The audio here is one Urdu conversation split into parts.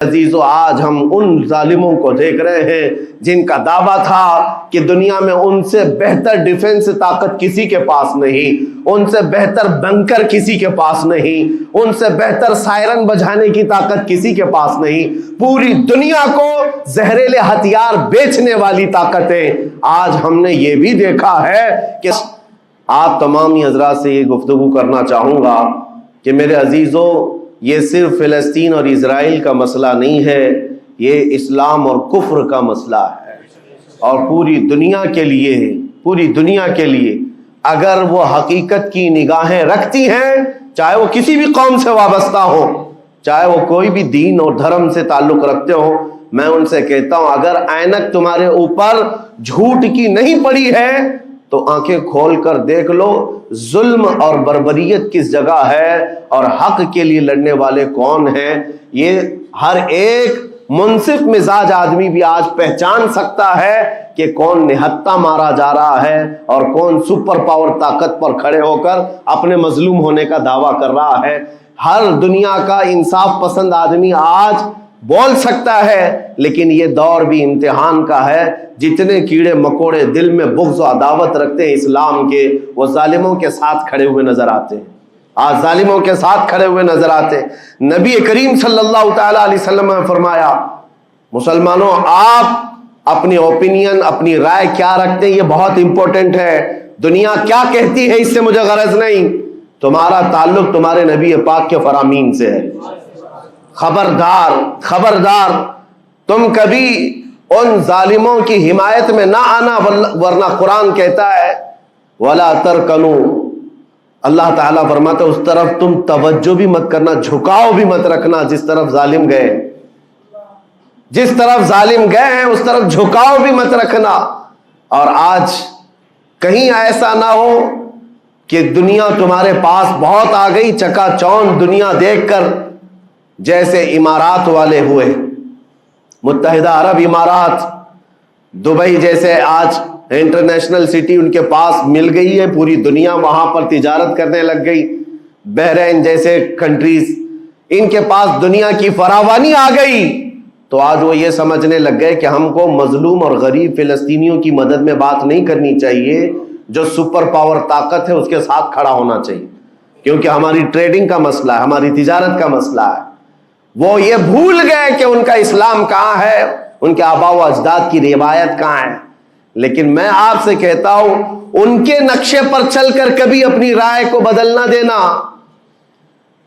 عزیزو، آج ہم ان ظالموں کو دیکھ رہے ہیں جن کا دعویٰ تھا کہ دنیا میں ان سے بہتر ڈیفنس طاقت کسی کے پاس نہیں، ان سے بہتر بنکر کسی کے پاس نہیں، ان سے بہتر سائرن بجانے کی طاقت کسی کے پاس نہیں، پوری دنیا کو زہریلے ہتھیار بیچنے والی طاقتیں۔ آج ہم نے یہ بھی دیکھا ہے کہ آپ تمامی حضرات سے یہ گفتگو کرنا چاہوں گا کہ میرے عزیزو، یہ صرف فلسطین اور اسرائیل کا مسئلہ نہیں ہے، یہ اسلام اور کفر کا مسئلہ ہے، اور پوری دنیا کے لیے، پوری دنیا کے لیے اگر وہ حقیقت کی نگاہیں رکھتی ہیں، چاہے وہ کسی بھی قوم سے وابستہ ہو، چاہے وہ کوئی بھی دین اور دھرم سے تعلق رکھتے ہو، میں ان سے کہتا ہوں اگر اینک تمہارے اوپر جھوٹ کی نہیں پڑی ہے تو آنکھیں کھول کر دیکھ لو ظلم اور بربریت کس جگہ ہے اور حق کے لیے لڑنے والے کون ہیں۔ یہ ہر ایک منصف مزاج آدمی بھی آج پہچان سکتا ہے کہ کون نہتہ مارا جا رہا ہے اور کون سپر پاور طاقت پر کھڑے ہو کر اپنے مظلوم ہونے کا دعویٰ کر رہا ہے۔ ہر دنیا کا انصاف پسند آدمی آج بول سکتا ہے، لیکن یہ دور بھی امتحان کا ہے۔ جتنے کیڑے مکوڑے دل میں بغض و عداوت رکھتے ہیں اسلام کے، وہ ظالموں کے ساتھ کھڑے ہوئے نظر آتے ہیں، آج ظالموں کے ساتھ کھڑے ہوئے نظر آتے ہیں۔ نبی کریم صلی اللہ تعالیٰ علیہ وسلم نے فرمایا، مسلمانوں آپ اپنی اوپینین، اپنی رائے کیا رکھتے ہیں یہ بہت امپورٹنٹ ہے۔ دنیا کیا کہتی ہے اس سے مجھے غرض نہیں، تمہارا تعلق تمہارے نبی پاک کے فرامین سے ہے۔ خبردار خبردار، تم کبھی ان ظالموں کی حمایت میں نہ آنا، ورنہ قرآن کہتا ہے وَلَا تَرْكَنُوا، اللہ تعالیٰ فرماتا ہے اس طرف تم توجہ بھی مت کرنا، جھکاؤ بھی مت رکھنا جس طرف ظالم گئے، جس طرف ظالم گئے ہیں اس طرف جھکاؤ بھی مت رکھنا۔ اور آج کہیں ایسا نہ ہو کہ دنیا تمہارے پاس بہت آ گئی، چکا چوند دنیا دیکھ کر، جیسے امارات والے ہوئے، متحدہ عرب امارات، دبئی جیسے آج انٹرنیشنل سٹی ان کے پاس مل گئی ہے، پوری دنیا وہاں پر تجارت کرنے لگ گئی، بحرین جیسے کنٹریز، ان کے پاس دنیا کی فراوانی آ گئی، تو آج وہ یہ سمجھنے لگ گئے کہ ہم کو مظلوم اور غریب فلسطینیوں کی مدد میں بات نہیں کرنی چاہیے، جو سپر پاور طاقت ہے اس کے ساتھ کھڑا ہونا چاہیے، کیونکہ ہماری ٹریڈنگ کا مسئلہ ہے، ہماری تجارت کا مسئلہ ہے۔ وہ یہ بھول گئے کہ ان کا اسلام کہاں ہے، ان کے آباء و اجداد کی روایت کہاں ہے۔ لیکن میں آپ سے کہتا ہوں ان کے نقشے پر چل کر کبھی اپنی رائے کو بدل نہ دینا۔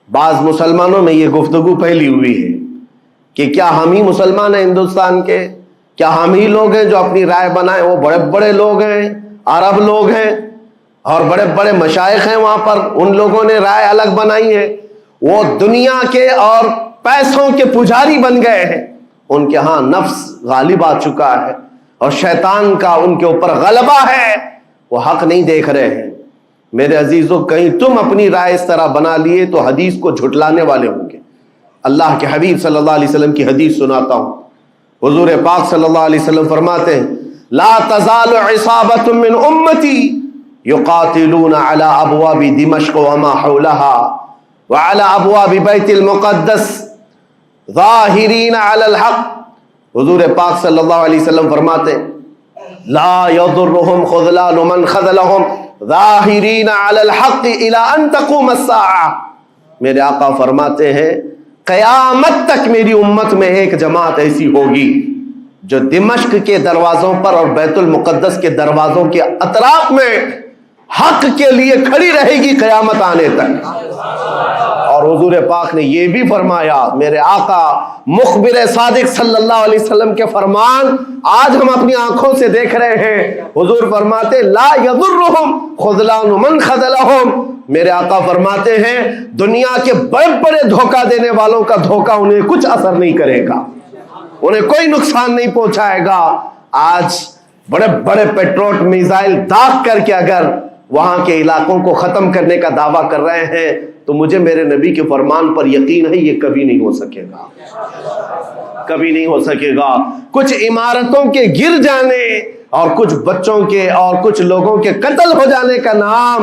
بعض مسلمانوں میں یہ گفتگو پھیلی ہوئی ہے کہ کیا ہم ہی مسلمان ہیں ہندوستان کے، کیا ہم ہی لوگ ہیں جو اپنی رائے بنائیں، وہ بڑے بڑے لوگ ہیں، عرب لوگ ہیں اور بڑے بڑے مشائخ ہیں وہاں پر، ان لوگوں نے رائے الگ بنائی ہے، وہ دنیا کے اور پیسوں کے پجاری بن گئے ہیں، ان کے ہاں نفس غالب آ چکا ہے اور شیطان کا ان کے اوپر غلبہ ہے، وہ حق نہیں دیکھ رہے ہیں۔ میرے عزیزو، کہیں تم اپنی رائے اس طرح بنا لیے تو حدیث کو جھٹلانے والے ہوں گے۔ اللہ کے حبیب صلی اللہ علیہ وسلم کی حدیث سناتا ہوں، حضور پاک صلی اللہ علیہ وسلم فرماتے ہیں لا تزال عصابۃ من امتی یقاتلون علی ابواب دمشق وما حولها وعلى ابواب بیت المقدس ظاہرین علی الحق۔ حضور پاک صلی اللہ علیہ وسلم فرماتے ہیں لا یضرهم خذلان من خذلهم ظاہرین علی الحق الى ان تقوم الساعہ۔ میرے آقا فرماتے ہیں قیامت تک میری امت میں ایک جماعت ایسی ہوگی جو دمشق کے دروازوں پر اور بیت المقدس کے دروازوں کے اطراف میں حق کے لیے کھڑی رہے گی قیامت آنے تک۔ اور حضور پاک نے یہ بھی فرمایا، میرے آقا مخبر صادق صلی اللہ علیہ وسلم کے فرمان آج ہم اپنی آنکھوں سے دیکھ رہے ہیں۔ حضور فرماتے لا یضرهم خذلان من خذلهم، میرے آقا فرماتے ہیں دنیا کے بڑے بڑے دھوکہ دینے والوں کا دھوکہ انہیں کچھ اثر نہیں کرے گا، انہیں کوئی نقصان نہیں پہنچائے گا۔ آج بڑے بڑے پیٹروٹ میزائل داغ کر کے اگر وہاں کے علاقوں کو ختم کرنے کا دعویٰ کر رہے ہیں تو مجھے میرے نبی کے فرمان پر یقین ہے یہ کبھی نہیں ہو سکے گا، کبھی نہیں ہو سکے گا۔ کچھ عمارتوں کے گر جانے اور کچھ بچوں کے اور کچھ لوگوں کے قتل ہو جانے کا نام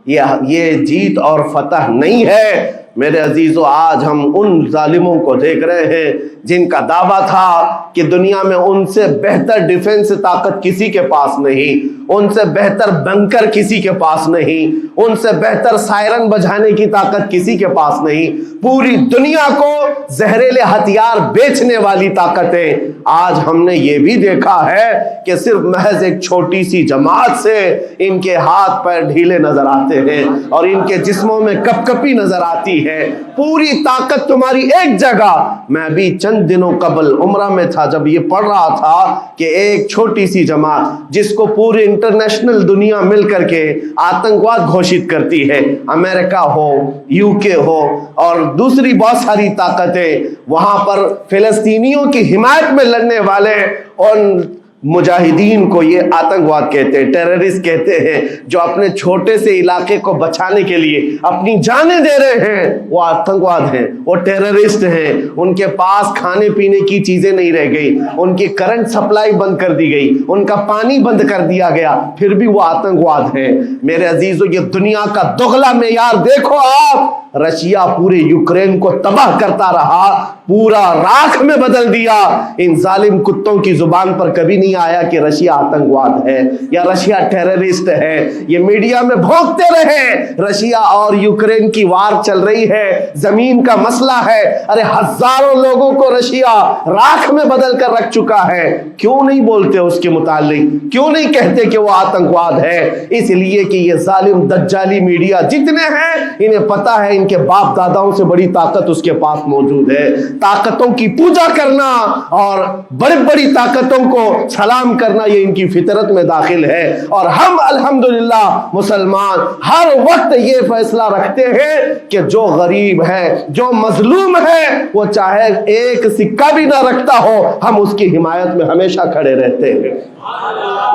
یہ جیت اور فتح نہیں ہے۔ میرے عزیزو آج ہم ان ظالموں کو دیکھ رہے ہیں جن کا دعویٰ تھا کہ دنیا میں ان سے بہتر ڈیفنس طاقت کسی کے پاس نہیں، ان سے بہتر بنکر کسی کے پاس نہیں، ان سے بہتر سائرن بجانے کی طاقت کسی کے پاس نہیں، پوری دنیا کو زہریلے ہتھیار بیچنے والی طاقتیں۔ آج ہم نے یہ بھی دیکھا ہے کہ صرف محض ایک چھوٹی سی جماعت سے ان کے ہاتھ پیر ڈھیلے نظر آتے ہیں اور ان کے جسموں میں کپ کپی نظر آتی ہے۔ پوری طاقت تمہاری ایک جگہ۔ میں بھی چند دنوں قبل عمرہ میں تھا، جب یہ پڑھ رہا تھا کہ ایک چھوٹی سی جماعت جس کو پوری انٹرنیشنل دنیا مل کر کے آتنکواد گھوشت کرتی ہے، امریکہ ہو، یو کے ہو اور دوسری بہت ساری طاقتیں، وہاں پر فلسطینیوں کی حمایت میں لڑنے والے ان مجاہدین کو یہ آتنکواد کہتے ہیں، ٹیررسٹ کہتے ہیں، جو اپنے چھوٹے سے علاقے کو بچانے کے لیے اپنی جانیں دے رہے ہیں، وہ آتنکواد ہیں، وہ ٹیررسٹ ہیں۔ ان کے پاس کھانے پینے کی چیزیں نہیں رہ گئی، ان کی کرنٹ سپلائی بند کر دی گئی، ان کا پانی بند کر دیا گیا، پھر بھی وہ آتنکواد ہیں۔ میرے عزیزو یہ دنیا کا دگلا معیار دیکھو آپ۔ رشیا پورے یوکرین کو تباہ کرتا رہا، پورا راکھ میں بدل دیا۔ ان ظالم کتوں کی زبان پر کبھی نہیں آیا کہ رشیا آتنکواد ہے یا رشیا ٹیررسٹ ہے۔ یہ میڈیا میں بھونکتے رہے رشیا اور یوکرین کی وار چل رہی ہے، زمین کا مسئلہ ہے۔ ارے ہزاروں لوگوں کو رشیا راکھ میں بدل کر رکھ چکا ہے، کیوں نہیں بولتے اس کے متعلق؟ کیوں نہیں کہتے کہ وہ آتنکواد ہے؟ اس لیے کہ یہ ظالم دجالی میڈیا جتنے ہیں، انہیں پتا ہے ان کے باپ داداؤں سے بڑی طاقت اس کے پاس موجود ہے۔ طاقتوں کی پوجا کرنا اور بڑی بڑی طاقتوں کو سلام کرنا یہ ان کی فطرت میں داخل ہے، اور ہم الحمدللہ مسلمان ہر وقت یہ فیصلہ رکھتے ہیں کہ جو غریب ہے، جو مظلوم ہے، وہ چاہے ایک سکہ بھی نہ رکھتا ہو، ہم اس کی حمایت میں ہمیشہ کھڑے رہتے ہیں۔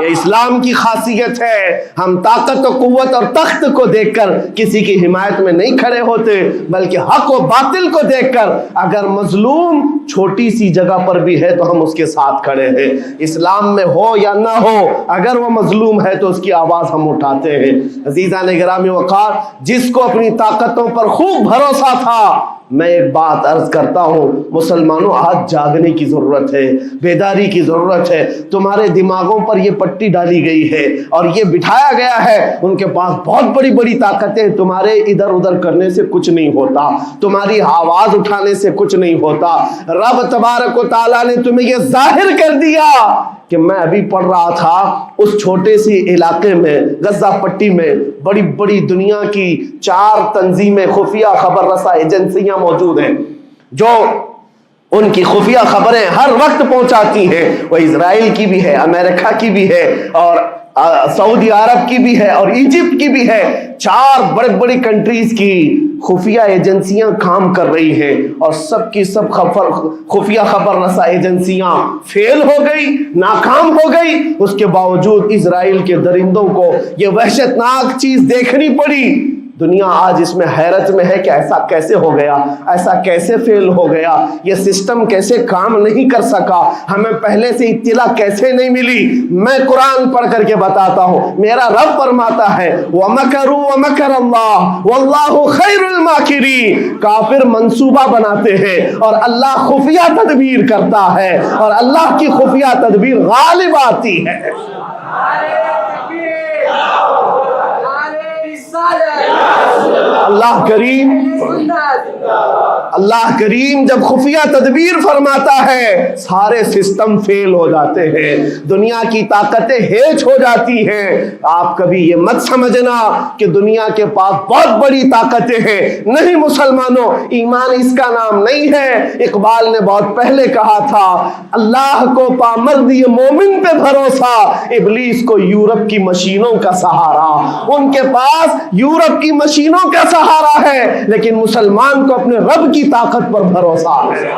یہ اسلام کی خاصیت ہے۔ ہم طاقت و قوت اور تخت کو دیکھ کر کسی کی حمایت میں نہیں کھڑے ہوتے، بلکہ حق و باطل کو دیکھ کر اگر مظلوم چھوٹی سی جگہ پر بھی ہے تو ہم اس کے ساتھ کھڑے ہیں۔ اسلام میں ہو یا نہ ہو، اگر وہ مظلوم ہے تو اس کی آواز ہم اٹھاتے ہیں۔ عزیزان گرامی وقار، جس کو اپنی طاقتوں پر خوب بھروسہ تھا، میں ایک بات عرض کرتا ہوں، مسلمانوں آج جاگنے کی ضرورت ہے، بیداری کی ضرورت ہے۔ تمہارے دماغوں پر یہ پٹی ڈالی گئی ہے اور یہ بٹھایا گیا ہے ان کے پاس بہت بڑی بڑی طاقتیں، تمہارے ادھر ادھر کرنے سے کچھ نہیں ہوتا، تمہاری آواز اٹھانے سے کچھ نہیں ہوتا۔ رب تبارک و تعالیٰ نے تمہیں یہ ظاہر کر دیا کہ میں ابھی پڑھ رہا تھا اس چھوٹے سی علاقے میں، غزہ پٹی میں بڑی بڑی دنیا کی 4 تنظیمیں، خفیہ خبر رساں ایجنسیاں موجود ہیں جو ان کی خفیہ خبریں ہر وقت پہنچاتی ہیں۔ وہ اسرائیل کی بھی ہے، امریکہ کی بھی ہے اور سعودی عرب کی بھی ہے اور ایجپٹ کی بھی ہے۔ 4 بڑے بڑی کنٹریز کی خفیہ ایجنسیاں کام کر رہی ہیں اور سب کی سب خفیہ خبر رساں ایجنسیاں فیل ہو گئی، ناکام ہو گئی۔ اس کے باوجود اسرائیل کے درندوں کو یہ وحشتناک چیز دیکھنی پڑی۔ دنیا آج اس میں حیرت میں ہے کہ ایسا کیسے ہو گیا، ایسا کیسے فیل ہو گیا، یہ سسٹم کیسے کام نہیں کر سکا، ہمیں پہلے سے اطلاع کیسے نہیں ملی۔ میں قرآن پڑھ کر کے بتاتا ہوں، میرا رب فرماتا ہے وَمَكَرُوا وَمَكَرَ اللَّهُ وَاللَّهُ خَيْرُ الْمَاكِرِينَ۔ کافر منصوبہ بناتے ہیں اور اللہ خفیہ تدبیر کرتا ہے اور اللہ کی خفیہ تدبیر غالب آتی ہے۔ اللہ کریم جب خفیہ تدبیر فرماتا ہے سارے سسٹم فیل ہو جاتے ہیں، دنیا کی طاقتیں ہیچ ہو جاتی ہیں۔ آپ کبھی یہ مت سمجھنا کہ دنیا کے پاس بہت بڑی طاقتیں ہیں، نہیں مسلمانوں، ایمان اس کا نام نہیں ہے۔ اقبال نے بہت پہلے کہا تھا، اللہ کو پامرد یہ مومن پہ بھروسہ، ابلیس کو یورپ کی مشینوں کا سہارا۔ ان کے پاس یورپ کی مشینوں کا سہارا ہے لیکن مسلمان کو اپنے رب کی طاقت پر بھروسہ ہے۔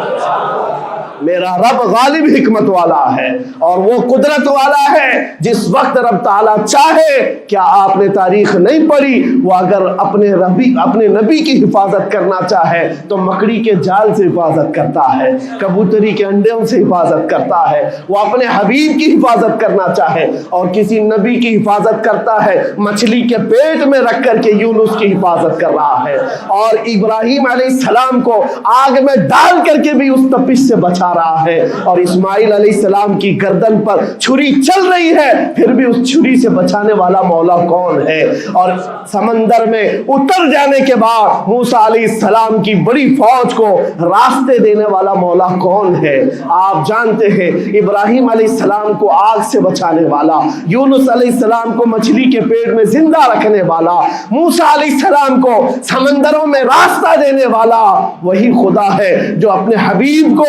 میرا رب غالب حکمت والا ہے اور وہ قدرت والا ہے. جس وقت رب تعالیٰ چاہے، کیا آپ نے تاریخ نہیں پڑھی، وہ اگر اپنے نبی کی حفاظت کرنا چاہے تو مکڑی کے جال سے حفاظت کرتا ہے، کبوتری کے انڈوں سے حفاظت کرتا ہے. وہ اپنے حبیب کی حفاظت کرنا چاہے اور کسی نبی کی حفاظت کرتا ہے، مچھلی کے پیٹ میں رکھ کر کے یونس کی حفاظت کر رہا ہے. اور ابراہیم علیہ السلام کو آگ میں ڈال کر کے بھی اس تپش سے بچا رہا ہے. اور اسماعیل علیہ السلام کی گردن پر چھری چل رہی ہے، پھر بھی اس چھری سے بچانے والا مولا کون ہے. اور سمندر میں اتر جانے کے بعد موسیٰ علیہ السلام کی بڑی فوج کو راستے دینے والا مولا کون ہے. آپ جانتے ہیں ابراہیم علیہ السلام کو آگ سے بچانے والا، یونس علیہ السلام کو مچھلی کے پیٹ میں زندہ رکھنے والا، موسیٰ علیہ السلام کو سمندروں میں راستہ دینے والا وہی خدا ہے جو اپنے حبیب کو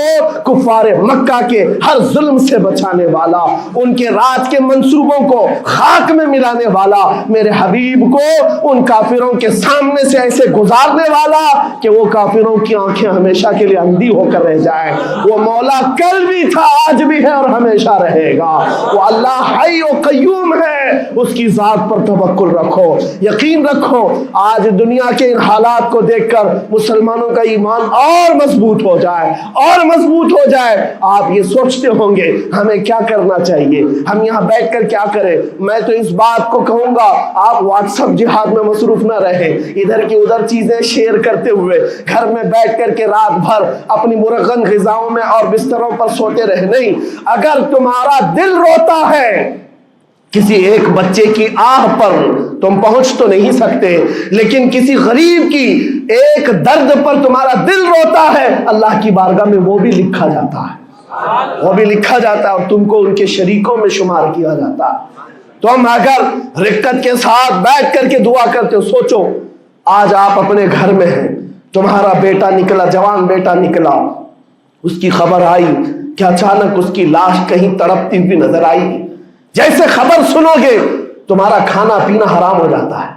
کفار مکہ کے ہر ظلم سے بچانے والا، ان کے رات کے منصوبوں کو خاک میں ملانے والا، میرے حبیب کو ان کافروں کے سامنے سے ایسے گزارنے والا کہ وہ کافروں کی آنکھیں ہمیشہ کے لیے اندھی ہو کر رہ جائیں. وہ مولا کل بھی تھا، آج بھی ہے اور ہمیشہ رہے گا. وہ اللہ حی و قیوم ہے، اس کی ذات پر توکل رکھو، یقین رکھو. آج دنیا کے ان حالات کو دیکھ کر مسلمانوں کا ایمان اور مضبوط ہو جائے اور مضبوط ہو جائے. آپ یہ سوچتے ہوں گے ہمیں کیا کرنا چاہیے، ہم یہاں بیٹھ کر کیا کریں. میں تو اس بات کو کہوں گا آپ واٹس ایپ جہاد میں مصروف نہ رہیں، ادھر کی ادھر چیزیں شیئر کرتے ہوئے گھر میں بیٹھ کر کے رات بھر اپنی مرغن غذاؤں میں اور بستروں پر سوتے رہے. نہیں، اگر تمہارا دل روتا ہے کسی ایک بچے کی آہ پر تم پہنچ تو نہیں سکتے، لیکن کسی غریب کی ایک درد پر تمہارا دل روتا ہے، اللہ کی بارگاہ میں وہ بھی لکھا جاتا ہے، وہ بھی لکھا جاتا ہے اور تم کو ان کے شریکوں میں شمار کیا جاتا ہے. تم اگر رقت کے ساتھ بیٹھ کر کے دعا کرتے ہو، سوچو آج آپ اپنے گھر میں ہیں، تمہارا بیٹا نکلا، جوان بیٹا نکلا، اس کی خبر آئی کہ اچانک اس کی لاش کہیں تڑپتی ہوئی نظر آئی. جیسے خبر سنو گے تمہارا کھانا پینا حرام ہو جاتا ہے،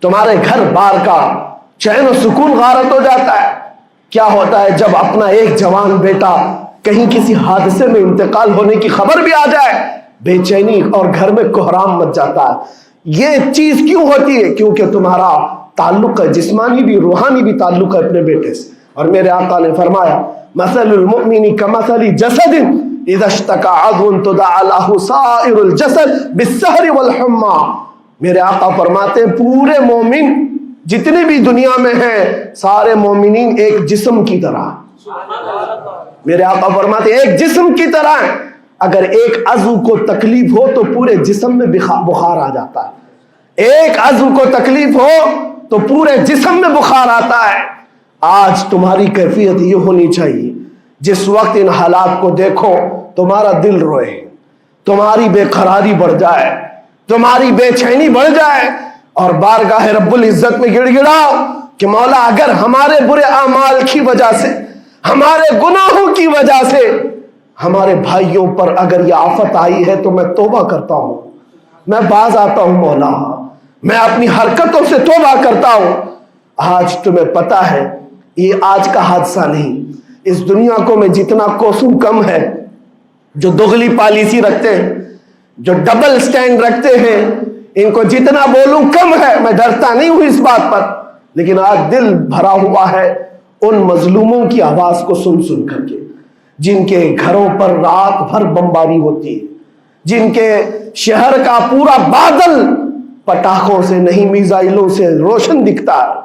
تمہارے گھر بار کا چین و سکون غارت ہو جاتا ہے. کیا ہوتا ہے جب اپنا ایک جوان بیٹا کہیں کسی حادثے میں انتقال ہونے کی خبر بھی آ جائے، بے چینی اور گھر میں کوہرام مچ جاتا ہے. یہ چیز کیوں ہوتی ہے؟ کیونکہ تمہارا تعلق ہے، جسمانی بھی روحانی بھی تعلق ہے اپنے بیٹے سے. اور میرے آقا نے فرمایا مثل المؤمن کمثل جسد اذا اشتكى عضو تداعى له سائر الجسد بالسهر والحمى. میرے آقا فرماتے ہیں پورے مومن جتنے بھی دنیا میں ہیں سارے مومنین ایک جسم کی طرح. میرے آقا فرماتے ہیں ایک جسم کی طرح ہیں، اگر ایک عضو کو تکلیف ہو تو پورے جسم میں بخار آ جاتا ہے، ایک عضو کو تکلیف ہو تو پورے جسم میں بخار آتا ہے. آج تمہاری کیفیت یہ ہونی چاہیے جس وقت ان حالات کو دیکھو تمہارا دل روئے، تمہاری بے قراری بڑھ جائے، تمہاری بے چینی بڑھ جائے اور بارگاہ رب العزت میں گڑ گڑاؤ کہ مولا اگر ہمارے برے اعمال کی وجہ سے، ہمارے گناہوں کی وجہ سے ہمارے بھائیوں پر اگر یہ آفت آئی ہے تو میں توبہ کرتا ہوں، میں باز آتا ہوں مولا، میں اپنی حرکتوں سے توبہ کرتا ہوں. آج تمہیں پتا ہے یہ آج کا حادثہ نہیں، اس دنیا کو میں جتنا کوسوں کم ہے جو دغلی پالیسی رکھتے ہیں، جو ڈبل سٹینڈ رکھتے ہیں، ان کو جتنا بولوں کم ہے. میں ڈرتا نہیں ہوں اس بات پر، لیکن آج دل بھرا ہوا ہے ان مظلوموں کی آواز کو سن سن کر کے، جن کے گھروں پر رات بھر بمباری ہوتی ہے، جن کے شہر کا پورا بادل پٹاخوں سے نہیں میزائلوں سے روشن دکھتا ہے.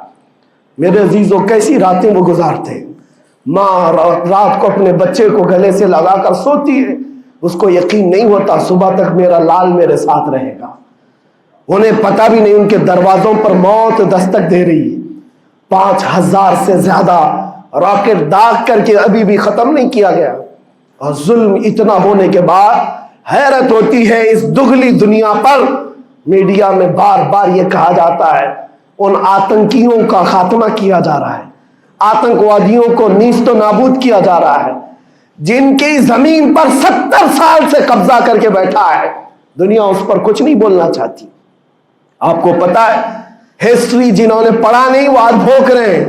میرے عزیزوں کیسی راتیں وہ گزارتے ہیں. ماں رات کو اپنے بچے کو گلے سے لگا کر سوتی ہے، اس کو یقین نہیں ہوتا صبح تک میرا لال میرے ساتھ رہے گا. انہیں پتہ بھی نہیں ان کے دروازوں پر موت دستک دے رہی ہے. 5000 سے زیادہ راکٹ داغ کر کے ابھی بھی ختم نہیں کیا گیا. اور ظلم اتنا ہونے کے بعد حیرت ہوتی ہے اس دگلی دنیا پر میڈیا میں بار بار یہ کہا جاتا ہے ان آتنکیوں کا خاتمہ کیا جا رہا ہے، آتنکوادیوں کو نیست و نابود کیا جا رہا ہے، جن کی زمین پر 70 سال سے قبضہ کر کے بیٹھا ہے. دنیا اس پر کچھ نہیں بولنا چاہتی. آپ کو پتا ہے ہسٹری جنہوں نے پڑھا نہیں وہ آج بھوک رہے ہیں،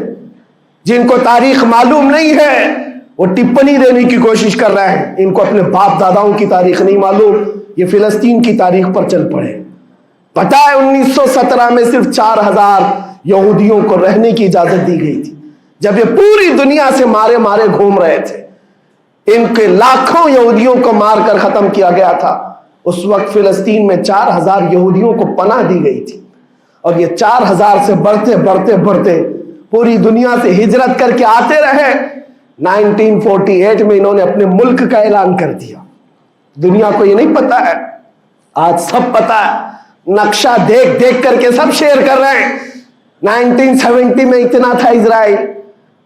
جن کو تاریخ معلوم نہیں ہے وہ ٹپنی دینے کی کوشش کر رہے ہیں، ان کو اپنے باپ داداؤں کی تاریخ نہیں معلوم، یہ فلسطین کی تاریخ پر چل پڑے۔ پتہ ہے 1917 میں صرف 4000 یہودیوں کو رہنے کی اجازت دی گئی تھی، جب یہ پوری دنیا سے مارے مارے گھوم رہے تھے۔ ان کے لاکھوں یہودیوں کو مار کر ختم کیا گیا تھا۔ اس وقت فلسطین میں 4000 یہودیوں کو پناہ دی گئی تھی، اور یہ 4000 سے بڑھتے بڑھتے بڑھتے پوری دنیا سے ہجرت کر کے آتے رہے۔ 1948 میں انہوں نے اپنے ملک کا اعلان کر دیا۔ دنیا کو یہ نہیں پتا ہے، آج سب پتا ہے، نقشہ دیکھ دیکھ کر کے سب شیئر کر رہے ہیں۔ 1970 میں اتنا تھا اسرائیل،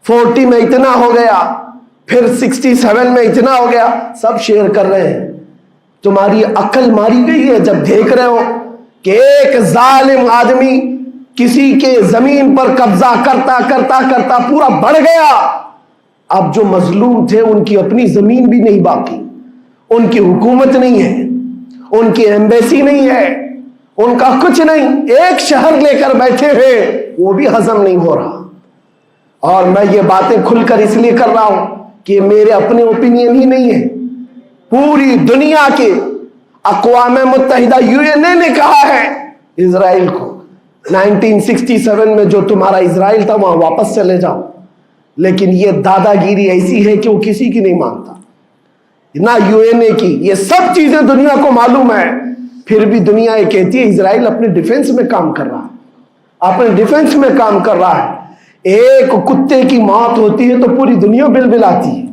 40 میں اتنا ہو گیا، پھر 67 میں اتنا ہو گیا، سب شیئر کر رہے ہیں۔ تمہاری عقل ماری گئی ہے جب دیکھ رہے ہو کہ ایک ظالم آدمی کسی کے زمین پر قبضہ کرتا کرتا کرتا پورا بڑھ گیا۔ اب جو مظلوم تھے ان کی اپنی زمین بھی نہیں باقی، ان کی حکومت نہیں ہے، ان کی ایمبیسی نہیں ہے، ان کا کچھ نہیں، ایک شہر لے کر بیٹھے ہیں، وہ بھی ہضم نہیں ہو رہا۔ اور میں یہ باتیں کھل کر اس لیے کر رہا ہوں کہ میرے اپنے اوپینین ہی نہیں ہے، پوری دنیا کے اقوام متحدہ UN نے کہا ہے اسرائیل کو 1967 میں جو تمہارا اسرائیل تھا وہاں واپس چلے جاؤ۔ لیکن یہ دادا گیری ایسی ہے کہ وہ کسی کی نہیں مانتا، نہ UN کی، یہ سب چیزیں دنیا کو معلوم ہے، پھر بھی دنیا یہ کہتی ہے اسرائیل اپنے ڈیفنس میں کام کر رہا ہے، اپنے ڈیفنس میں کام کر رہا ہے۔ ایک کتے کی موت ہوتی ہے تو پوری دنیا بلبلاتی ہے،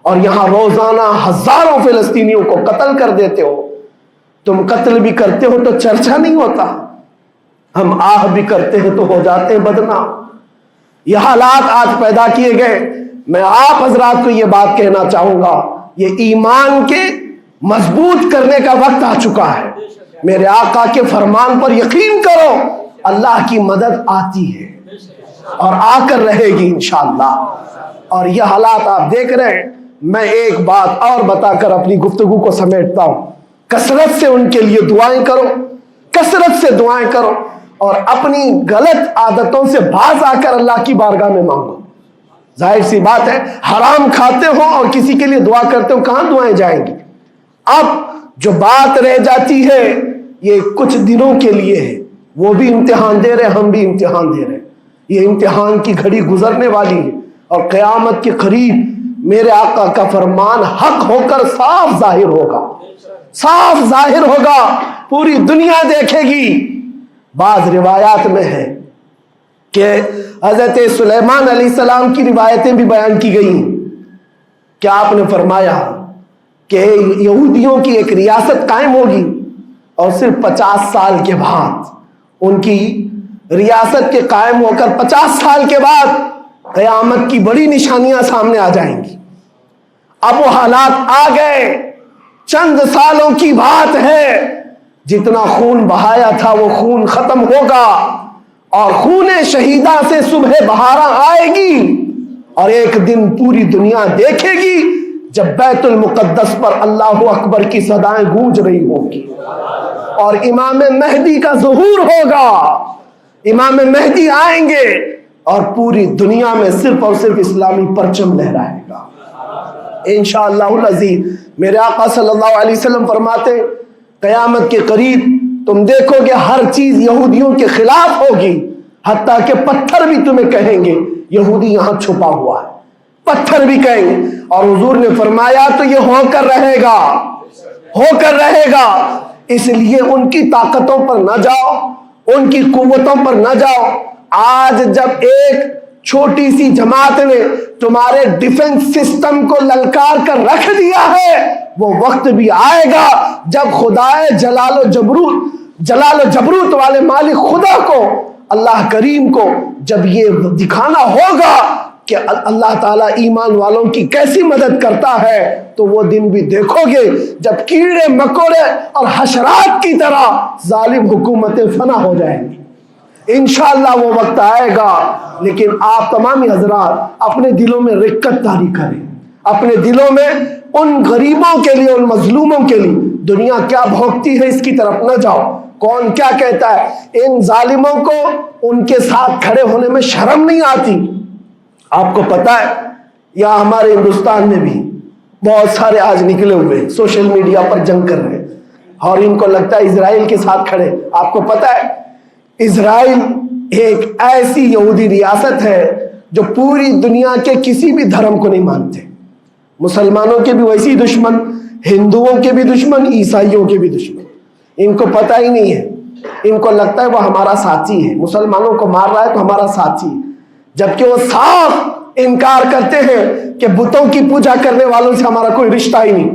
اور یہاں روزانہ ہزاروں فلسطینیوں کو قتل کر دیتے ہو۔ تم قتل بھی کرتے ہو تو چرچا نہیں ہوتا، ہم آہ بھی کرتے ہیں تو ہو جاتے ہیں بدنام۔ یہ حالات آج پیدا کیے گئے۔ میں آپ حضرات کو یہ بات کہنا چاہوں گا، یہ ایمان کے مضبوط کرنے کا وقت آ چکا ہے۔ میرے آقا کے فرمان پر یقین کرو، اللہ کی مدد آتی ہے اور آ کر رہے گی انشاءاللہ۔ اور یہ حالات آپ دیکھ رہے ہیں۔ میں ایک بات اور بتا کر اپنی گفتگو کو سمیٹتا ہوں، کثرت سے ان کے لیے دعائیں کرو، کثرت سے دعائیں کرو، اور اپنی غلط عادتوں سے باز آ کر اللہ کی بارگاہ میں مانگو۔ ظاہر سی بات ہے، حرام کھاتے ہو اور کسی کے لیے دعا کرتے ہو، کہاں دعائیں جائیں گی؟ اب جو بات رہ جاتی ہے یہ کچھ دنوں کے لیے ہے، وہ بھی امتحان دے رہے، ہم بھی امتحان دے رہے۔ یہ امتحان کی گھڑی گزرنے والی ہے، اور قیامت کے قریب میرے آقا کا فرمان حق ہو کر صاف ظاہر ہوگا، صاف ظاہر ہوگا، پوری دنیا دیکھے گی۔ بعض روایات میں ہے کہ حضرت سلیمان علیہ السلام کی روایتیں بھی بیان کی گئی کہ آپ نے فرمایا کہ یہودیوں کی ایک ریاست قائم ہوگی، اور صرف 50 سال کے بعد ان کی ریاست کے قائم ہو کر 50 سال کے بعد قیامت کی بڑی نشانیاں سامنے آ جائیں گی۔ اب وہ حالات آ گئے، چند سالوں کی بات ہے، جتنا خون بہایا تھا وہ خون ختم ہوگا، اور خون شہیدہ سے صبح بہارا آئے گی، اور ایک دن پوری دنیا دیکھے گی جب بیت المقدس پر اللہ اکبر کی صدائیں گونج رہی ہوگی، اور امام مہدی کا ظہور ہوگا۔ امام مہدی آئیں گے اور پوری دنیا میں صرف اور صرف اسلامی پرچم لہرائے گا انشاءاللہ العزیز۔ میرے آقا صلی اللہ علیہ وسلم فرماتے قیامت کے قریب تم دیکھو گے ہر چیز یہودیوں کے خلاف ہوگی، حتیٰ کہ پتھر بھی تمہیں کہیں گے یہودی یہاں چھپا ہوا ہے، پتھر بھی کہیں گے۔ اور حضور نے فرمایا تو یہ ہو کر رہے گا، ہو کر رہے گا۔ اس لیے ان کی طاقتوں پر نہ جاؤ، ان کی قوتوں پر نہ جاؤ۔ آج جب ایک چھوٹی سی جماعت نے تمہارے ڈیفنس سسٹم کو للکار کر رکھ دیا ہے، وہ وقت بھی آئے گا جب خدائے جلال و جبروت والے مالک خدا کو، اللہ کریم کو جب یہ دکھانا ہوگا کہ اللہ تعالیٰ ایمان والوں کی کیسی مدد کرتا ہے، تو وہ دن بھی دیکھو گے جب کیڑے مکوڑے اور حشرات کی طرح ظالم حکومتیں فنا ہو جائیں گی۔ انشاءاللہ وہ وقت آئے گا، لیکن آپ تمام حضرات اپنے دلوں میں رقت طاری کریں، اپنے دلوں میں ان غریبوں کے لیے، ان مظلوموں کے لیے دنیا کیا بھوگتی ہے اس کی طرف نہ جاؤ، کون کیا کہتا ہے۔ ان ظالموں کو ان کے ساتھ کھڑے ہونے میں شرم نہیں آتی۔ آپ کو پتا ہے یا ہمارے ہندوستان میں بھی بہت سارے آج نکلے ہوئے سوشل میڈیا پر جنگ کر رہے ہیں اور ان کو لگتا ہے اسرائیل کے ساتھ کھڑے. آپ کو پتا ہے اسرائیل ایک ایسی یہودی ریاست ہے جو پوری دنیا کے کسی بھی دھرم کو نہیں مانتے. مسلمانوں کے بھی ویسی دشمن، ہندوؤں کے بھی دشمن، عیسائیوں کے بھی دشمن. ان کو پتہ ہی نہیں ہے، ان کو لگتا ہے وہ ہمارا ساتھی ہے، مسلمانوں کو مار رہا ہے تو ہمارا ساتھی، جبکہ وہ صاف انکار کرتے ہیں کہ بتوں کی پوجا کرنے والوں سے ہمارا کوئی رشتہ ہی نہیں.